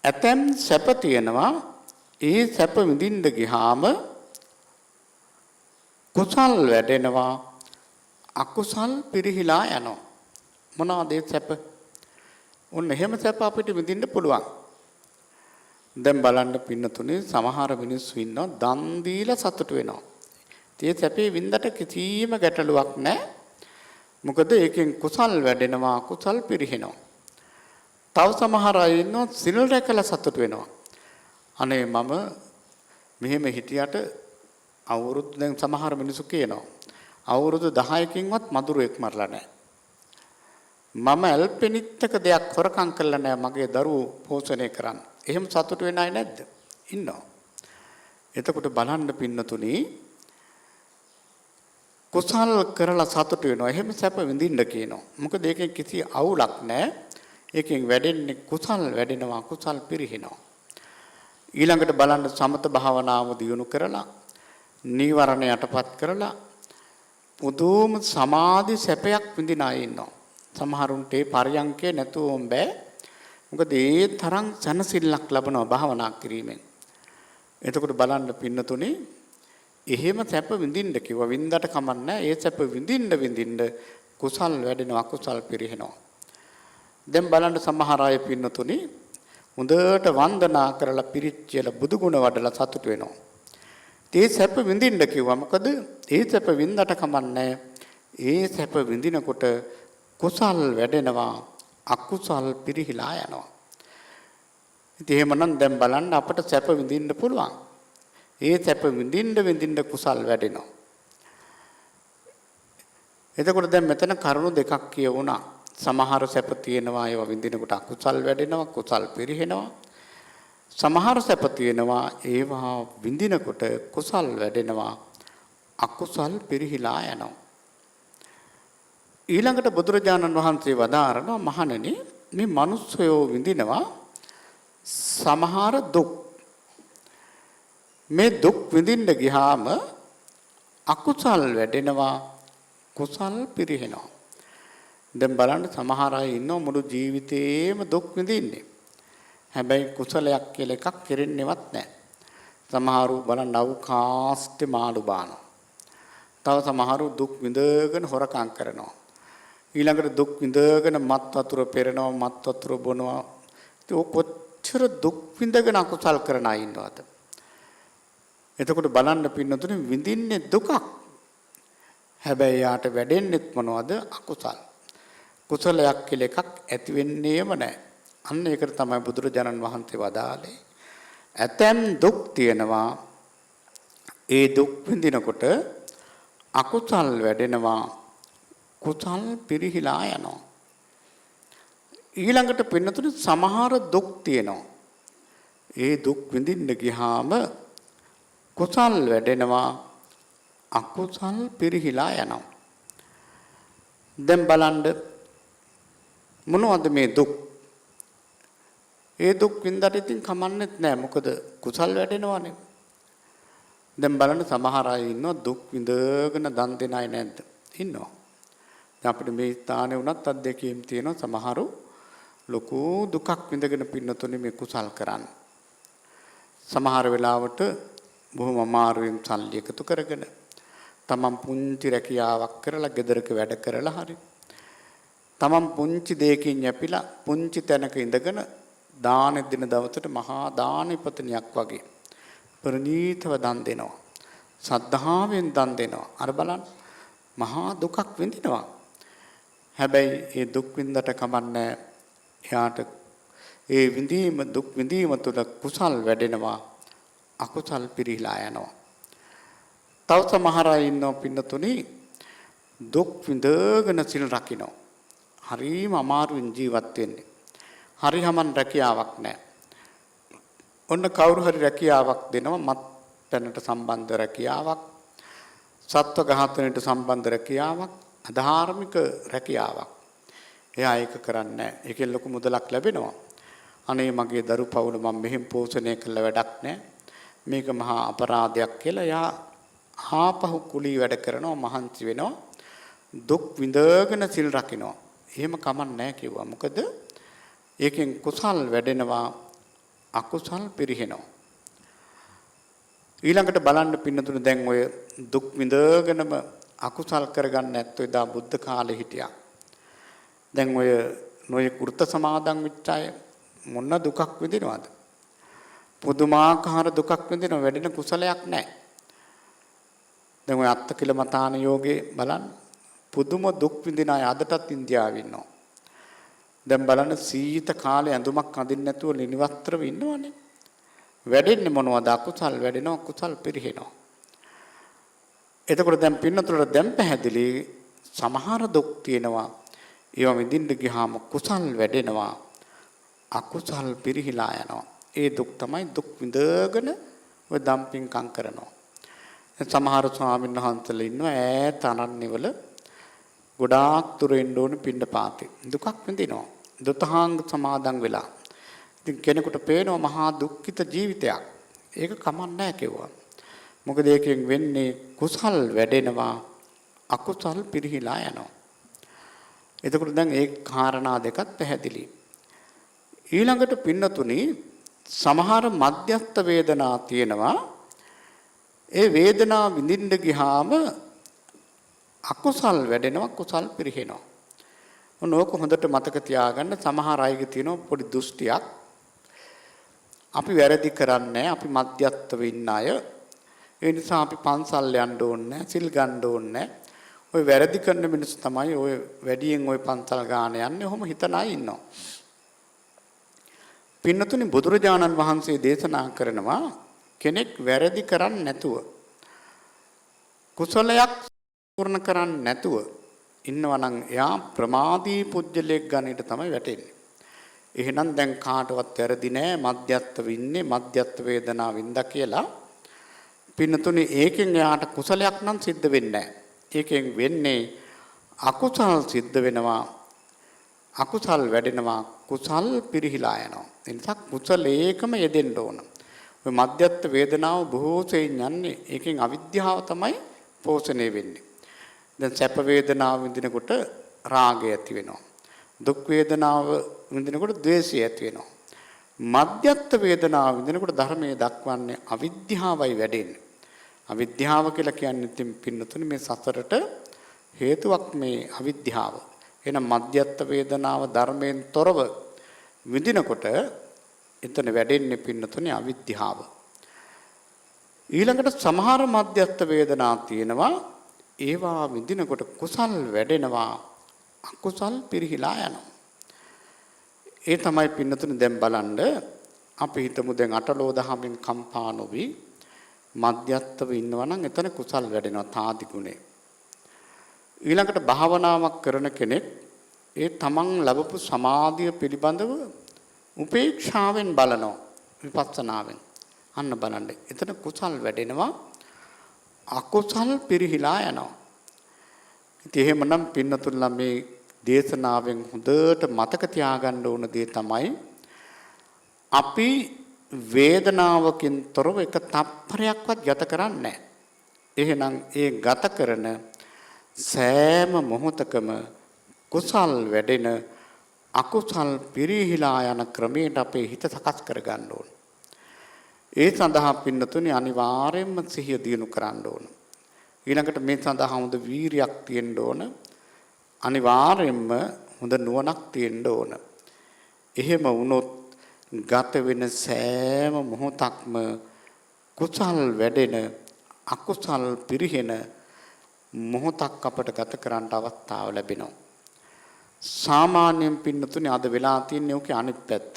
[SPEAKER 1] ඇතැම් සැප තියෙනවා ඒ සැප විඳින්න ගියාම කුසල් වැඩෙනවා අකුසල් පිරිහිලා යනවා. මොනවාද ඒ සැප? ඔන්න එහෙම සැප අපිට විඳින්න පුළුවන්. දැන් බලන්න පින්නතුනේ සමහර මිනිස්සු ඉන්නවා දන් දීලා සතුටු වෙනවා. ඒ සැපේ විඳට කිසිම ගැටලුවක් නැහැ. මොකද ඒකෙන් කුසල් වැඩෙනවා කුසල් පිරිහෙනවා. තව සමහර අය ඉන්නවා සිල් රැකලා සතුටු වෙනවා. අනේ මම මෙහෙම හිටියට අවුරුදු දැන් සමහර මිනිස්සු කියනවා අවුරුදු 10කින්වත් මදුරුවෙක් මරලා නැහැ. මම ඇල්පෙනිත්තක දෙයක් හොරකම් කළා නැහැ මගේ දරුවෝ පෝෂණය කරන්න. එහෙම සතුටු වෙන අය නැද්ද? ඉන්නවා. එතකොට බලන්න පින්නතුනි කුසල් කරලා සතුටු වෙනවා. එහෙම සැප විඳින්න කියනවා. මොකද ඒකෙන් කිසි අවුලක් නැහැ. ඒකෙන් වැඩෙන්නේ කුසල් වැඩෙනවා කුසල් පිරිහිනවා. ඊළඟට බලන්න සමත භාවනාව දියුණු කරලා නීවරණ යටපත් කරලා පුදුම සමාධි සැපයක් විඳින අය ඉන්නවා. සමහරුන්ට ඒ පරියන්කේ නැතුවම බෑ. මොකද ඒ තරම් සනසිල්ලක් ලැබෙනවා භාවනා කිරීමෙන්. එතකොට බලන්න පින්නතුනේ එහෙම සැප විඳින්න කිව්වා විඳට කමන්නේ. ඒ සැප විඳින්න කුසල් වැඩෙනවා කුසල් පිරිහෙනවා. දැන් බලන්න සමහර අය පින්නතුනේ හොඳට වන්දනා කරලා පිරිච්චියලා බුදු ගුණ වඩලා සතුට වෙනවා. ඒ සැප විඳින්න කිව්වා. මොකද ඒ සැප විඳට කමන්නේ. ඒ සැප විඳිනකොට කුසල් වැඩෙනවා අකුසල් පිරිහිලා යනවා. ඉතින් එහෙමනම් දැන් බලන්න අපට සැප විඳින්න පුළුවන්. ඒ සැප විඳින්න කුසල් වැඩෙනවා. එතකොට දැන් මෙතන කරුණු දෙකක් කියවුණා. සමහර සැප තියෙනවා ඒවා විඳිනකොට අකුසල් වැඩෙනවා කුසල් පිරිහෙනවා. සමහර සැප තියෙනවා ඒවා විඳිනකොට කුසල් වැඩෙනවා අකුසල් පිරිහිලා යනවා. ඊළඟට බුදුරජාණන් වහන්සේ වදාරනවා මහණෙනි මේ මිනිස්සුયો විඳිනවා සමහර දුක්. මේ දුක් විඳින්න ගියාම අකුසල් වැඩෙනවා කුසල් පිරිහෙනවා. දැන් බලන්න සමහර අය ඉන්නවා මුළු ජීවිතේම දුක් විඳින්නේ. හැබැයි කුසලයක් කියලා එකක් කෙරෙන්නේවත් නැහැ. සමහරු බලන්න අවකාශයේ මාළු බානවා. තව සමහරු දුක් විඳගෙන හොරකම් කරනවා. ඊළඟට දුක් විඳගෙන මත් වතුර පෙරනවා මත් වතුර බොනවා. ඒක කොච්චර දුක් විඳගෙන අකුසල් කරන අය ඉන්නවද? එතකොට බලන්න පින්නතුනේ විඳින්නේ දුකක්. හැබැයි යාට වැඩෙන්නෙත් මොනවද? අකුසල්. කුසලයක් කියලා එකක් ඇති වෙන්නේම නැහැ. අන්න ඒකට තමයි බුදුරජාණන් වහන්සේ වදාළේ. ඇතැම් දුක් තියෙනවා. ඒ දුක් විඳිනකොට අකුසල් වැඩෙනවා කුසල් පිරිහිලා යනවා. ඊළඟට පින්නතුනේ සමහර දුක් තියෙනවා. ඒ දුක් විඳින්න ගියාම කුසල් වැඩෙනවා අකුසල් පිරිහිලා යනවා. දැන් බලන්න මොනවද මේ දුක්? ඒ දුක් විඳලා ඉතින් කමන්නේත් නැහැ. මොකද කුසල් වැඩෙනවනේ. දැන් බලන්න සමහර අය ඉන්නවා දුක් විඳගෙන දන් දෙන අය නැද්ද? ඉන්නවා. දැන් අපිට මේ ස්ථානේ වුණත් අත්දැකීම් තියෙනවා සමහරු ලොකු දුකක් විඳගෙන පින්නතුනේ මේ කුසල් කරන්නේ. සමහර වෙලාවට බොහොම අමාරුවෙන් සල්ලි එකතු කරගෙන තමන් පුංචි රැකියාවක් කරලා ගෙදරක වැඩ කරලා හරි තමන් පුංචි දෙයකින් යැපිලා පුංචි තැනක ඉඳගෙන දාන දෙන දවසට මහා දානපතනියක් වගේ ප්‍රණීතව දන් දෙනවා. සද්ධාවෙන් දන් දෙනවා. අර බලන්න මහා දුකක් විඳිනවා. හැබැයි ඒ දුක් විඳට කමන්නේ එයාට ඒ විඳීම දුක් විඳීම තුළ කුසල් වැඩෙනවා අකුසල් පිරීලා යනවා. තව සමහර අය ඉන්නවා පින්නතුනි දුක් විඳගෙන සිල් රකින්න. හරිම අමාරුවෙන් ජීවත් වෙන්නේ. හරියමන් රැකියාවක් නැහැ. ඔන්න කවුරු හරි රැකියාවක් දෙනවා මත් පැනට සම්බන්ධ රැකියාවක්, සත්ව ඝාතනයට සම්බන්ධ රැකියාවක්, අධාර්මික රැකියාවක්. එයා ඒක කරන්නේ නැහැ. ඒකෙන් ලොකු මුදලක් ලැබෙනවා. අනේ මගේ දරු පවුල මම මෙහෙම පෝෂණය කළ වැඩක් නැහැ. මේක මහා අපරාධයක් කියලා එයා ආපහු කුලී වැඩ කරනවා, මහන්සි වෙනවා, දුක් විඳගෙන සිල් රකින්නවා. එහෙම කමක් නැහැ කිව්වා. මොකද ඒකෙන් කුසල් වැඩෙනවා අකුසල් පිරිහෙනවා. ඊළඟට බලන්න පින්නතුන දැන් ඔය දුක් විඳගෙනම අකුසල් කරගන්න නැත්නම් එදා බුද්ධ කාලේ හිටියා. දැන් ඔය නොයේ කුර්ත සමාදන් වෙච්ච අය මොන දුකක් විඳිනවද? පුදුමාකාර දුකක් විඳින වැඩෙන කුසලයක් නැහැ. දැන් ඔය අත්තකිලමතාන යෝගේ බලන්න පුදුම දුක් විඳින අය අදටත් ඉන්දියාවේ ඉන්නවා. දැන් බලන්න සීත කාලේ ඇඳුමක් අඳින්න නැතුව නිවස්ත්‍රව ඉන්නවනේ. වැඩෙන්නේ මොනවද? අකුසල් වැඩෙනවා, කුසල් පිරිහෙනවා. එතකොට දැන් පින්නතුලට දැන් පැහැදිලි සමහර දුක් තියෙනවා. ඒවා විඳින්න ගියාම කුසල් වැඩෙනවා, අකුසල් පිරිහිලා යනවා. ඒ දුක් තමයි දුක් විඳගෙන ඔය දම්පින්කම් කරනවා. සමහර ස්වාමීන් වහන්සේලා ඉන්නවා ඈත අරණිවල ගොඩාක් දුර එන්න ඕන පින්න පාතේ. දුකක් විඳිනවා. දුතහාංග සමාදන් වෙලා. ඉතින් කෙනෙකුට පේනවා මහා දුක්ඛිත ජීවිතයක්. ඒක කමක් නැහැ කිව්වා. මොකද ඒකෙන් වෙන්නේ කුසල් වැඩෙනවා, අකුසල් පිරිහිලා යනවා. එතකොට දැන් ඒ කාරණා දෙකත් පැහැදිලි. ඊළඟට පින්නතුනි සමහර මධ්‍යස්ථ වේදනා තියෙනවා. ඒ වේදනාව විඳින්න ගියාම අකුසල් වැඩෙනවා, කුසල් පිරිහෙනවා. ඕක හොඳට මතක තියාගන්න. සමහර අයගේ තියෙන පොඩි දෘෂ්ටියක්. අපි වැරදි කරන්නේ අපි මධ්‍යස්ථව ඉන්න අය. ඒ නිසා අපි පන්සල් යන්න ඕනේ, සිල් ගන්න ඕනේ. ওই වැරදි කරන මිනිස්සු තමයි ওই වැඩියෙන් ওই පන්සල් ගාන යන්නේ. ඔහොම හිතන අය ඉන්නවා. පින්නතුනි බුදුරජාණන් වහන්සේ දේශනා කරනවා කෙනෙක් වැරදි කරන්නේ නැතුව කුසලයක් පූර්ණ කරන්නේ නැතුව ඉන්නවා නම් එයා ප්‍රමාදී පුජ්‍යලයක් ගන්නට තමයි වැටෙන්නේ. එහෙනම් දැන් කාටවත් වැරදි නෑ මධ්‍යස්ථ වෙන්නේ මධ්‍යස්ථ වේදනාව වින්දා කියලා. පින්නතුනි ඒකෙන් එයාට කුසලයක් නම් සිද්ධ වෙන්නේ නෑ. ඒකෙන් වෙන්නේ අකුසල් සිද්ධ වෙනවා. අකුසල් වැඩෙනවා, කුසල් පිරිහිලා යනවා. ඒ නිසා කුසලයකම යෙදෙන්න ඕන. ඔය මධ්‍යස්ථ වේදනාව බොහෝ සෙයින් යන්නේ ඒකෙන් අවිද්‍යාව තමයි පෝෂණය වෙන්නේ. දැන් සැප වේදනාව විඳිනකොට රාගය ඇති වෙනවා. දුක් වේදනාව විඳිනකොට ද්වේෂය ඇති වෙනවා. මධ්‍යස්ථ වේදනාව විඳිනකොට ධර්මයේ දක්වන්නේ අවිද්‍යාවයි වැඩෙන්නේ. අවිද්‍යාව කියලා කියන්නේ ඉතින් පින්නතුනේ මේ සසරට හේතුවක් මේ අවිද්‍යාව. එහෙනම් මධ්‍යස්ථ වේදනාව ධර්මයෙන් තොරව විඳිනකොට එතන වැඩෙන්නේ පින්නතුනේ අවිද්‍යාව. ඊළඟට සමහර මධ්‍යස්ථ වේදනා තියෙනවා. ඒවා විඳිනකොට කුසල් වැඩෙනවා, අකුසල් පිරිහිලා යනවා. ඒ තමයි පින්නතුනේ දැන් බලන්න අපි හිතමු දැන් අටලෝ දහමින් කම්පා නොවි මධ්‍යස්ථව ඉන්නවා නම් එතන කුසල් වැඩෙනවා තාදි ගුණේ. ඊළඟට භාවනාවක් කරන කෙනෙක් ඒ තමන් ලැබපු සමාධිය පිළිබඳව උපේක්ෂාවෙන් බලනවා. විපස්සනාවෙන්. අන්න බලන්න. එතන කුසල් වැඩෙනවා. අකුසල් පිරිහිලා යනවා. ඉතින් එහෙමනම් පින්නතුල්ලා මේ දේශනාවෙන් හොඳට මතක තියාගන්න ඕන දේ තමයි අපි වේදනාවකින් තොරව එක තප්පරයක්වත් ගත කරන්නේ නැහැ. එහෙනම් ඒ ගත කරන සෑම මොහොතකම කුසල් වැඩෙන අකුසල් පිරිහිලා යන ක්‍රමයට අපේ හිත සකස් කරගන්න ඕන. ඒ සඳහා පින්නතුනේ අනිවාර්යයෙන්ම සිහිය දියුණු කරන්න ඕන. ඊළඟට මේ සඳහා හොඳ වීරියක් තියෙන්න ඕන. අනිවාර්යයෙන්ම හොඳ නුවණක් තියෙන්න ඕන. එහෙම වුණොත් ගත වෙන සෑම මොහොතක්ම කුසල් වැඩෙන අකුසල් පිරිහෙන මොහොතක් අපට ගත කරන්න අවස්ථාව ලැබෙනවා. සාමාන්‍යයෙන් පින්නතුනේ අද වෙලා තියෙන්නේ ඔකේ අනිත් පැත්ත.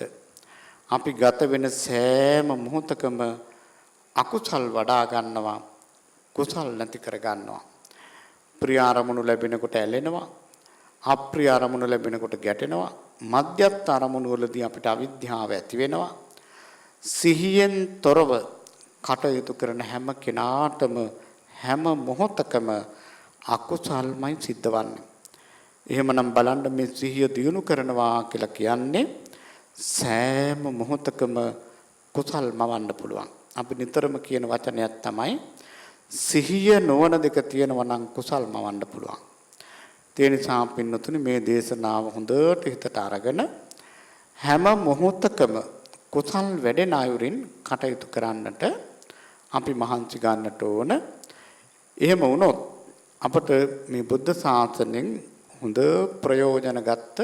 [SPEAKER 1] අපි ගත වෙන සෑම මොහොතකම අකුසල් වඩා ගන්නවා, කුසල් නැති කර ගන්නවා. ප්‍රිය අරමුණු ලැබෙනකොට ඇලෙනවා, අප්‍රිය අරමුණු ලැබෙනකොට ගැටෙනවා, මධ්‍යස්ථ අරමුණු වලදී අපිට අවිද්‍යාව ඇති වෙනවා. සිහියෙන් තොරව කටයුතු කරන හැම කෙනාටම හැම මොහොතකම අකුසල්මයි සිද්ධවන්නේ. එහෙමනම් බලන්න මේ සිහිය දියුණු කරනවා කියලා කියන්නේ සෑම මොහොතකම කුසල් මවන්න පුළුවන්. අපි නිතරම කියන වචනයක් තමයි සිහිය නොවන දෙක තියෙනවා නම් කුසල් මවන්න පුළුවන්. ඒ නිසා පින්නතුනි මේ දේශනාව හොඳට හිතට අරගෙන හැම මොහොතකම කුසල් වැඩෙන අයුරින් කටයුතු කරන්නට අපි මහන්සි ගන්නට ඕන. එහෙම වුණොත් අපට මේ බුද්ධ ශාසනයෙන් හොඳ ප්‍රයෝජන ගත්ත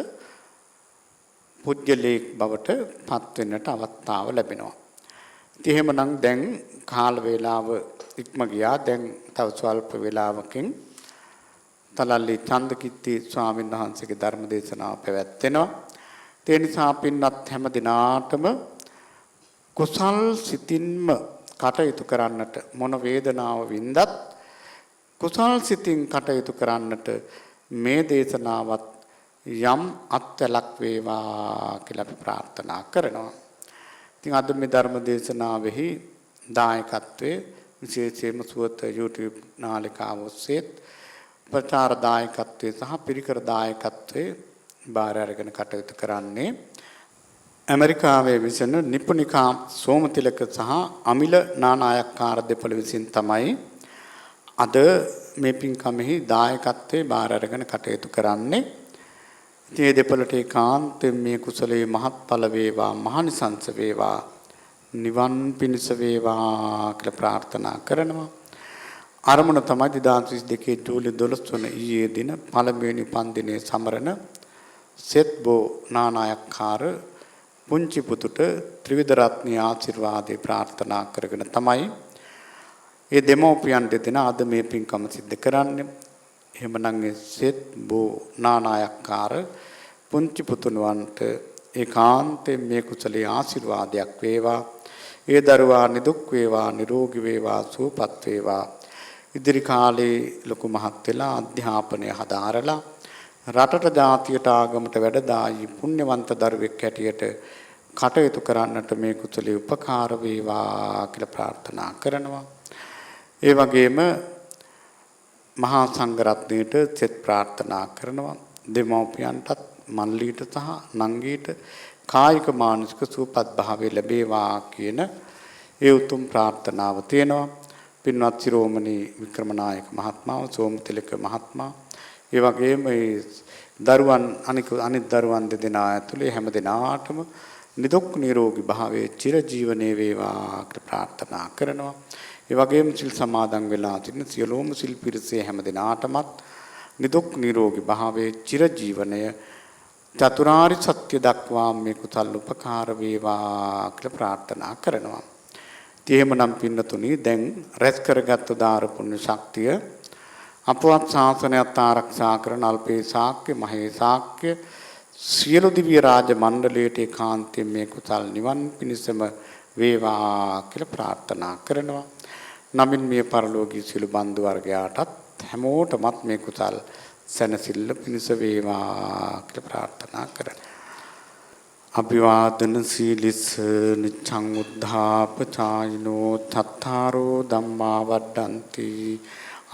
[SPEAKER 1] පුජ්‍යලේක් බවට පත් වෙන්නට අවස්ථාව ලැබෙනවා. ඉතින් එහෙමනම් දැන් කාල වේලාව ඉක්ම ගියා. දැන් තව ස්වල්ප වේලාවකින් තලල්ලි චන්දකිත්ති ස්වාමීන් වහන්සේගේ ධර්ම දේශනාව පැවැත්වෙනවා. ඒ නිසා පින්වත් හැම දිනාටම කුසල් සිතින්ම කටයුතු කරන්නට මොන වේදනාව වින්දත් කුසල් සිතින් කටයුතු කරන්නට මේ දේශනාවත් යම් අත්ලක් වේවා කියලා අපි ප්‍රාර්ථනා කරනවා. ඉතින් අද මේ ධර්ම දේශනාවෙහි දායකත්වයේ විශේෂයෙන්ම සුවත YouTube නාලිකාව ඔස්සේ ප්‍රචාර දායකත්වයේ සහ පිරිකර දායකත්වයේ බාර අරගෙන කටයුතු කරන්නේ ඇමරිකාවේ විසෙන නිපුණිකා සෝමතිලක සහ අමිල නානායක්කාර දෙපළ විසින් තමයි අද මේ පින්කමෙහි දායකත්වයේ බාර අරගෙන කටයුතු කරන්නේ. මේ දෙපළට ඒකාන්තයෙන් මේ කුසලයේ මහත්ඵල වේවා, මහානිසංස වේවා, නිවන් පිණිස වේවා කියලා ප්‍රාර්ථනා කරනවා. අරමුණ තමයි 2022 ජූලි 12 වන ඊයේ දින පළමුවෙනි උපන්දිනයේ සමරන සෙත්බෝ නානායක්කාර පුංචි පුතුට ත්‍රිවිධ රත්නයේ ආශිර්වාදේ ප්‍රාර්ථනා කරගෙන තමයි ඒ දෙමෝපියන් දෙදෙනා අද මේ පින්කම සිද්ධ කරන්නේ. එහෙමනම් ඒ සෙත්බෝ නානායක්කාර පුංචි පුතුණවන්ට ඒකාන්තයෙන් මේ කුසලයේ ආශිර්වාදයක් වේවා. ඒ දරුවා නිදුක් වේවා, නිරෝගී වේවා, සුවපත් වේවා. ඉදිරි කාලේ ලොකු මහත් වෙලා අධ්‍යාපනය හදාරලා රටට ජාතියට ආගමට වැඩදායි පුණ්‍යවන්ත දරුවෙක් හැටියට කටයුතු කරන්නට මේ කුසලයේ උපකාර වේවා කියලා ප්‍රාර්ථනා කරනවා. ඒ වගේම මහා සංඝරත්නයට සෙත් ප්‍රාර්ථනා කරනවා. දෙමව්පියන්ටත් මල්ලීට සහ නංගීට කායික මානසික සුවපත් භාවය ලැබේවා කියන ඒ උතුම් ප්‍රාර්ථනාව තියෙනවා. පින්වත් ශිරෝමණී වික්‍රමනායක මහත්මයා, සෝමතිලක මහත්මයා, ඒ වගේම මේ දරුවන් අනිත් දරුවන් දෙදෙනා ඇතුළේ හැම දෙනාටම නිදුක් නිරෝගී භාවයේ චිරජීවනයේ වේවා කියලා ප්‍රාර්ථනා කරනවා. ඒ වගේම සිල් සමාදන් වෙලා සිටින සියලුම සිල් පිරිසේ හැම දිනාටමත් නිදුක් නිරෝගී භාවයේ චිරජීවනය චතුරාර්ය සත්‍ය දක්වා මේ කුසල් උපකාර වේවා කියලා ප්‍රාර්ථනා කරනවා. එහෙමනම් පින්නතුනි දැන් රැස් කරගත් දාර පුණ්‍ය ශක්තිය අපවත් ශාසනයත් ආරක්ෂා කරන අල්පේ ශාක්‍ය මහේ ශාක්‍ය සියලු දිව්‍ය රාජ මණ්ඩලයට ඒකාන්තයෙන් මේ කුසල් නිවන් පිණිසම වේවා කියලා ප්‍රාර්ථනා කරනවා. නමින් මේ පරලෝකීය සියලු බන්දු වර්ගයාටත් හැමෝටමත් මේ කුසල් සැනසෙල්ල පිණිස වේවා කියලා ප්‍රාර්ථනා කරනවා. අභිවාදන සීලිස නිච්ඡං උද්ධාපචායිනෝ තත්තාරෝ ධම්මා වඩ්ඩಂತಿ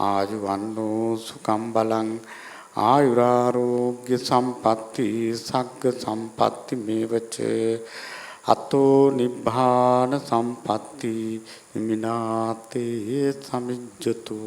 [SPEAKER 1] ආයුවන්නෝ සුඛං බලං ආයුරාෝග්‍ය සම්පatti සග්ග සම්පatti මේවච අතෝ නිබ්බාන සම්පatti මිනාතේ සමිජ්ජතු